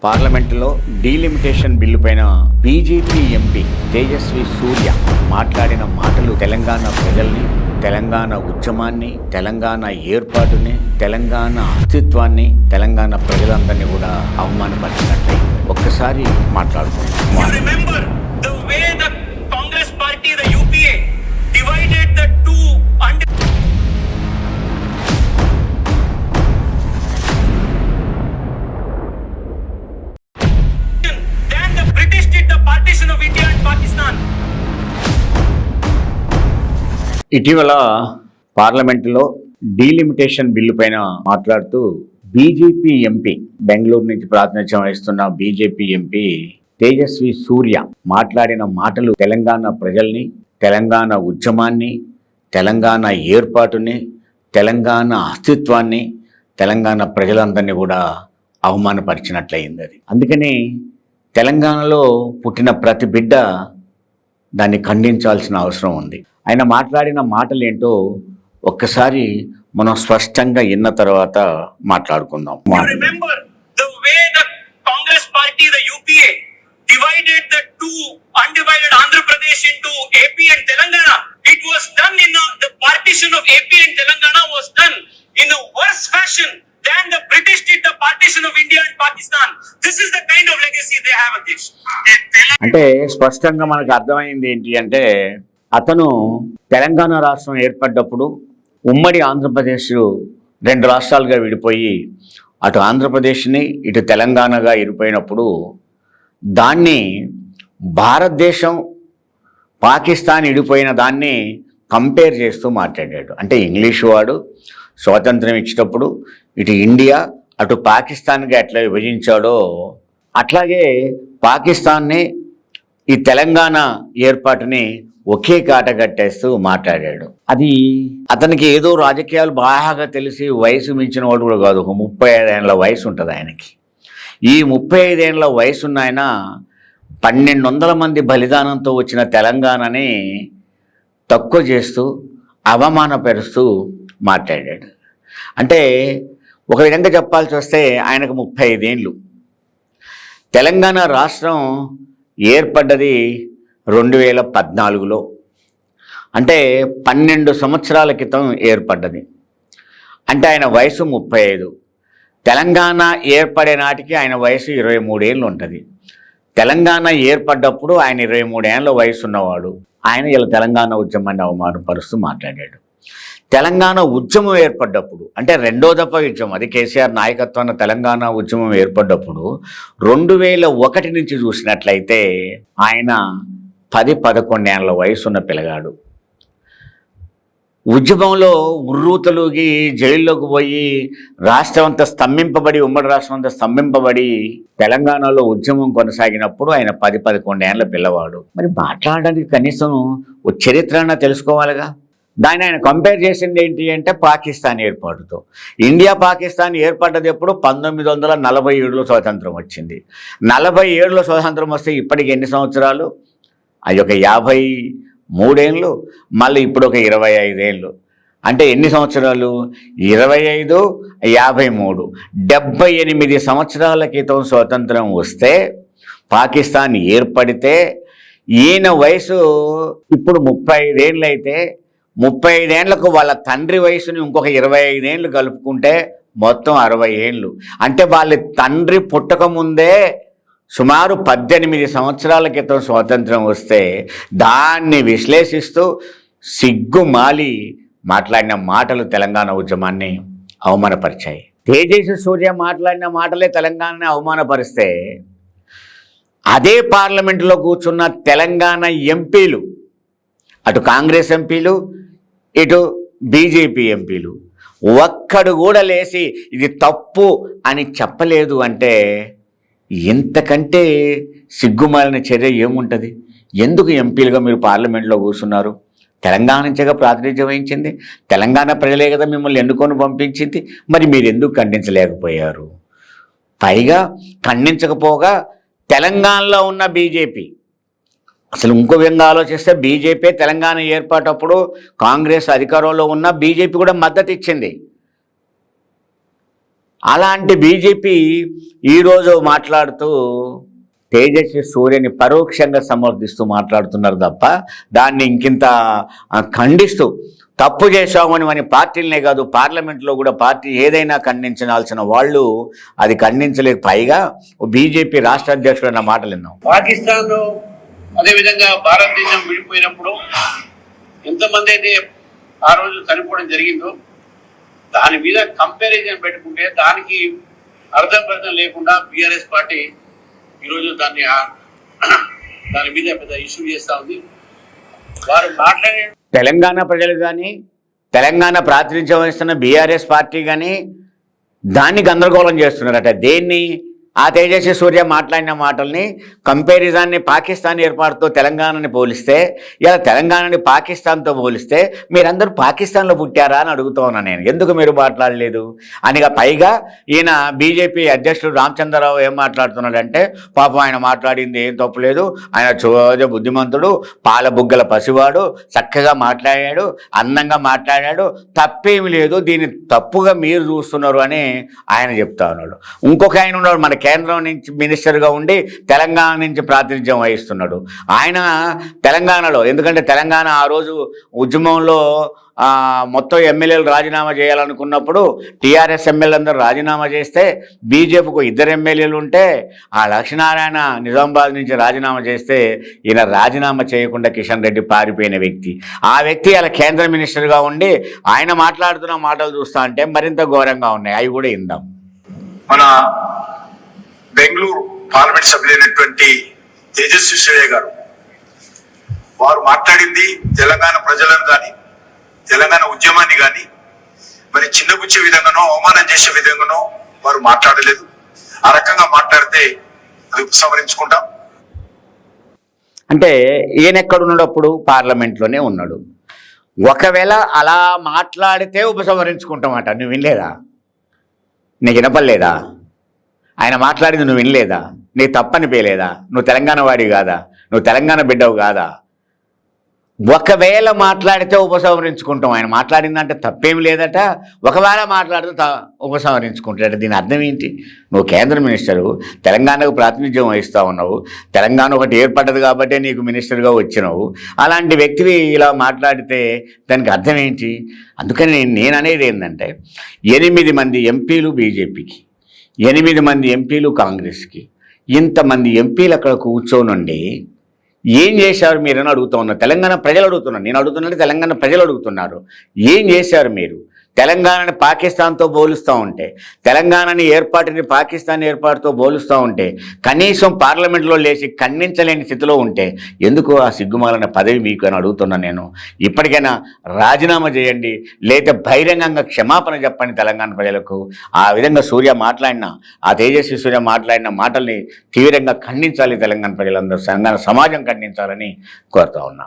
పార్లమెంటులో delimitation bill పైన BJP MP Tejaswi సూర్య మాట్లాడిన మాటలు తెలంగాణ ప్రజల్ని, తెలంగాణ ఉద్యమాన్ని, తెలంగాణ ఏర్పాటుని, తెలంగాణ అస్తిత్వాన్ని, తెలంగాణ ప్రజలందరినీ కూడా అవమానపరిచినట్లయింది. ఒక్కసారి మాట్లాడుకుందాం. ఇటీవల పార్లమెంటులో డీలిమిటేషన్ బిల్లు పైన మాట్లాడుతూ బీజేపీ ఎంపీ, బెంగళూరు నుంచి ప్రాతినిధ్యం వహిస్తున్న బీజేపీ ఎంపీ తేజస్వి సూర్య మాట్లాడిన మాటలు తెలంగాణ ప్రజల్ని, తెలంగాణ ఉద్యమాన్ని, తెలంగాణ ఏర్పాటుని, తెలంగాణ అస్తిత్వాన్ని, తెలంగాణ ప్రజలందరినీ కూడా అవమానపరిచినట్లయింది. అది అందుకని తెలంగాణలో పుట్టిన ప్రతి బిడ్డ దాన్ని ఖండించాల్సిన అవసరం ఉంది. ఆయన మాట్లాడిన మాటలు ఏంటో ఒక్కసారి మనం స్పష్టంగా విన్న తర్వాత మాట్లాడుకుందాం. Than the British did the partition of India and Pakistan. This is the kind of legacy they have, Adish. అంటే స్పష్టంగా మనకు అర్థమైంది ఏంటి అంటే, అతను తెలంగాణ రాష్ట్రం ఏర్పడ్డప్పుడు ఉమ్మడి ఆంధ్రప్రదేశ్ రెండు రాష్ట్రాలుగా విడిపోయి అటు ఆంధ్రప్రదేశ్ని ఇటు తెలంగాణగా విడిపోయినప్పుడు దాన్ని భారతదేశం పాకిస్తాన్ విడిపోయిన దాన్ని కంపేర్ చేస్తూ మాట్లాడాడు. అంటే ఇంగ్లీషు వాడు స్వాతంత్రం ఇచ్చేటప్పుడు ఇటు ఇండియా అటు పాకిస్తాన్గా ఎట్లా విభజించాడో అట్లాగే పాకిస్తాన్ని, ఈ తెలంగాణ ఏర్పాటుని ఒకే కాట కట్టేస్తూ మాట్లాడాడు. అది అతనికి ఏదో రాజకీయాలు బాగా తెలిసి వయసు మించిన వాడు కూడా కాదు. ఒక 35 ఏళ్ళ వయసు ఉంటుంది ఆయనకి. ఈ 35 ఏళ్ళ వయసున్న ఆయన 1200 మంది బలిదానంతో వచ్చిన తెలంగాణని తక్కువ చేస్తూ అవమానపరుస్తూ మాట్లాడాడు. అంటే ఒక విధంగా చెప్పాల్సి వస్తే ఆయనకు 35 ఏళ్ళు. తెలంగాణ రాష్ట్రం ఏర్పడ్డది 2014లో, అంటే 12 సంవత్సరాల క్రితం ఏర్పడ్డది. అంటే ఆయన వయసు 35. తెలంగాణ ఏర్పడే నాటికి ఆయన వయసు 23 ఏళ్ళు ఉంటుంది. తెలంగాణ ఏర్పడ్డప్పుడు ఆయన 23 ఏళ్ళ వయసు ఉన్నవాడు. ఆయన ఇలా తెలంగాణ ఉద్యమాన్ని అవమానపరుస్తూ మాట్లాడాడు. తెలంగాణ ఉద్యమం ఏర్పడ్డప్పుడు, అంటే రెండో దఫా ఉద్యమం, అది కేసీఆర్ నాయకత్వాన తెలంగాణ ఉద్యమం ఏర్పడ్డప్పుడు 2001 నుంచి చూసినట్లయితే ఆయన 10-11 ఏళ్ళ వయసున్న పిల్లగాడు. ఉద్యమంలో ఉర్రూతలుగి జైల్లోకి పోయి రాష్ట్రం అంతా స్తంభింపబడి, ఉమ్మడి రాష్ట్రం అంతా స్తంభింపబడి తెలంగాణలో ఉద్యమం కొనసాగినప్పుడు ఆయన 10-11 ఏళ్ళ పిల్లవాడు. మరి మాట్లాడడానికి కనీసం ఓ చరిత్ర తెలుసుకోవాలిగా. దాన్ని ఆయన కంపేర్ చేసింది ఏంటి అంటే పాకిస్తాన్ ఏర్పాటుతో. ఇండియా పాకిస్తాన్ ఏర్పడ్డది ఎప్పుడు? 1947లో స్వాతంత్రం వచ్చింది. 47లో స్వాతంత్రం వస్తే ఇప్పటికి ఎన్ని సంవత్సరాలు? అది ఒక 53 ఏళ్ళు, మళ్ళీ ఇప్పుడు ఒక 25 ఏళ్ళు. అంటే ఎన్ని సంవత్సరాలు? 25, 53, 78 సంవత్సరాల క్రితం స్వాతంత్రం వస్తే, పాకిస్తాన్ ఏర్పడితే ఈయన వయసు ఇప్పుడు 35 ఏళ్ళు అయితే 35 ఏళ్లకు వాళ్ళ తండ్రి వయసుని ఇంకొక 25 ఏళ్ళు కలుపుకుంటే మొత్తం 60 ఏళ్ళు. అంటే వాళ్ళ తండ్రి పుట్టకముందే సుమారు 18 సంవత్సరాల క్రితం స్వాతంత్రం వస్తే దాన్ని విశ్లేషిస్తూ సిగ్గుమాలి మాట్లాడిన మాటలు తెలంగాణ ఉద్యమాన్ని అవమానపరిచాయి. తేజస్వి సూర్య మాట్లాడిన మాటలే తెలంగాణని అవమానపరిస్తే, అదే పార్లమెంటులో కూర్చున్న తెలంగాణ ఎంపీలు, అటు కాంగ్రెస్ ఎంపీలు ఇటు బీజేపీ ఎంపీలు ఒక్కడు కూడా లేచి ఇది తప్పు అని చెప్పలేదు. అంటే ఇంతకంటే సిగ్గుమాలిన చర్య ఏముంటుంది? ఎందుకు ఎంపీలుగా మీరు పార్లమెంట్లో కూర్చున్నారు? తెలంగాణ నుంచిగా ప్రాతినిధ్యం వహించింది, తెలంగాణ ప్రజలే కదా మిమ్మల్ని ఎన్నుకొని పంపించింది. మరి మీరు ఎందుకు ఖండించలేకపోయారు? పైగా ఖండించకపోగా తెలంగాణలో ఉన్న బీజేపీ, అసలు ఇంకో విధంగా ఆలోచిస్తే బీజేపీ తెలంగాణ ఏర్పాటప్పుడు కాంగ్రెస్ అధికారంలో ఉన్న బీజేపీ కూడా మద్దతు ఇచ్చింది. అలాంటి బీజేపీ ఈరోజు మాట్లాడుతూ తేజస్వి సూర్యని పరోక్షంగా సమర్థిస్తూ మాట్లాడుతున్నారు తప్ప దాన్ని ఇంకింత ఖండిస్తూ తప్పు చేశామని మన పార్టీలనే కాదు పార్లమెంట్లో కూడా పార్టీ ఏదైనా ఖండించాల్సిన వాళ్ళు అది ఖండించలేక పైగా బీజేపీ రాష్ట్ర అధ్యక్షుడు అన్న మాటలు విన్నాం. పాకిస్తాన్ అదేవిధంగా భారతదేశం విడిపోయినప్పుడు ఎంతమంది అయితే ఆ రోజు చనిపోవడం జరిగిందో దాని మీద కంపారిజన్ పెట్టుకుంటే దానికి అర్థం లేకుండా బీఆర్ఎస్ పార్టీ ఈరోజు దాని మీద పెద్ద ఇష్యూ చేస్తా ఉంది. వారు మాట్లాడే తెలంగాణ ప్రజలు కానీ తెలంగాణ ప్రాతినిధ్యం వహిస్తున్న బీఆర్ఎస్ పార్టీ కానీ దాన్ని గందరగోళం చేస్తున్నారట. దేన్ని? ఆ తేజస్వి సూర్య మాట్లాడిన మాటల్ని కంపారిజాన్ని పాకిస్తాన్ ఏర్పాటుతో తెలంగాణని పోలిస్తే ఇలా తెలంగాణని పాకిస్తాన్తో పోలిస్తే మీరందరూ పాకిస్తాన్లో పుట్టారా అని అడుగుతూ ఉన్నాను నేను. ఎందుకు మీరు మాట్లాడలేదు అనిగా పైగా ఈయన బీజేపీ అధ్యక్షుడు రామచంద్రరావు ఏం మాట్లాడుతున్నాడంటే పాపం ఆయన మాట్లాడింది ఏం తప్పులేదు, ఆయన చోజ బుద్ధిమంతుడు, పాల బుగ్గల పసివాడు, చక్కగా మాట్లాడాడు, అందంగా మాట్లాడాడు, తప్పేమి లేదు, దీన్ని తప్పుగా మీరు చూస్తున్నారు అని ఆయన చెప్తా ఉన్నాడు. ఇంకొక ఆయన ఉన్నాడు మన కేంద్రం నుంచి మినిస్టర్గా ఉండి తెలంగాణ నుంచి ప్రాతినిధ్యం వహిస్తున్నాడు. ఆయన తెలంగాణలో, ఎందుకంటే తెలంగాణ ఆ రోజు ఉద్యమంలో మొత్తం ఎమ్మెల్యేలు రాజీనామా చేయాలనుకున్నప్పుడు టీఆర్ఎస్ ఎమ్మెల్యేలు అందరూ రాజీనామా చేస్తే బీజేపీకు 2 ఎమ్మెల్యేలు ఉంటే ఆ లక్ష్మీనారాయణ నిజామాబాద్ నుంచి రాజీనామా చేస్తే ఈయన రాజీనామా చేయకుండా కిషన్ రెడ్డి పారిపోయిన వ్యక్తి. ఆ వ్యక్తి అలా కేంద్ర మినిస్టర్గా ఉండి ఆయన మాట్లాడుతున్న మాటలు చూస్తా అంటే మరింత ఘోరంగా ఉన్నాయి. అవి కూడా ఇందాం. మన బెంగళూరు పార్లమెంట్ సభ్యులైనటువంటి తేజస్వి సూర్య గారు వారు మాట్లాడింది తెలంగాణ ప్రజలను కానీ తెలంగాణ ఉద్యమాన్ని కానీ మరి చిన్నపుచ్చే విధంగానో అవమానం చేసే విధంగానో వారు మాట్లాడలేదు. ఆ రకంగా మాట్లాడితే అది ఉపసంహరించుకుంటాం. అంటే ఈయన ఎక్కడున్నాడు? అప్పుడు పార్లమెంట్లోనే ఉన్నాడు. ఒకవేళ అలా మాట్లాడితే ఉపసంహరించుకుంటామట. నువ్వు వినలేదా? నీకు వినపడలేదా? ఆయన మాట్లాడింది నువ్వు వినలేదా? నీకు తప్పనిపోయలేదా? నువ్వు తెలంగాణ వాడి కాదా? నువ్వు తెలంగాణ బిడ్డవు కాదా? ఒకవేళ మాట్లాడితే ఉపసంహరించుకుంటాం. ఆయన మాట్లాడిందంటే తప్పేమి లేదట. ఒకవేళ మాట్లాడితే ఉపసంహరించుకుంటాడు. దీని అర్థం ఏంటి? నువ్వు కేంద్ర మినిస్టరు, తెలంగాణకు ప్రాతినిధ్యం వహిస్తూ ఉన్నావు, తెలంగాణ ఒకటి ఏర్పడ్డది కాబట్టి నీకు మినిస్టర్గా వచ్చినావు. అలాంటి వ్యక్తివి ఇలా మాట్లాడితే దానికి అర్థం ఏంటి? అందుకని నేను అనేది ఏంటంటే 8 మంది ఎంపీలు బీజేపీకి, 8 మంది ఎంపీలు కాంగ్రెస్కి, ఇంతమంది ఎంపీలు అక్కడ కూర్చోనుండి ఏం చేశారు మీరని అడుగుతూ ఉన్నారు. తెలంగాణ ప్రజలు అడుగుతున్నారు. నేను అడుగుతున్నాను, తెలంగాణ ప్రజలు అడుగుతున్నారు. ఏం చేశారు మీరు? తెలంగాణని పాకిస్తాన్తో పోలుస్తూ ఉంటే, తెలంగాణని ఏర్పాటుని పాకిస్తాన్ ఏర్పాటుతో పోలుస్తూ ఉంటే, కనీసం పార్లమెంట్లో లేచి ఖండించలేని స్థితిలో ఉంటే ఎందుకు ఆ సిగ్గుమాలిన పదవి మీకు అని అడుగుతున్నా నేను. ఇప్పటికైనా రాజీనామా చేయండి, లేదా బహిరంగంగా క్షమాపణ చెప్పండి తెలంగాణ ప్రజలకు. ఆ విధంగా సూర్య మాట్లాడిన, ఆ తేజస్వి సూర్య మాట్లాడిన మాటల్ని తీవ్రంగా ఖండించాలి తెలంగాణ ప్రజలందరూ, తెలంగాణ సమాజం ఖండించాలని కోరుతా ఉన్నా.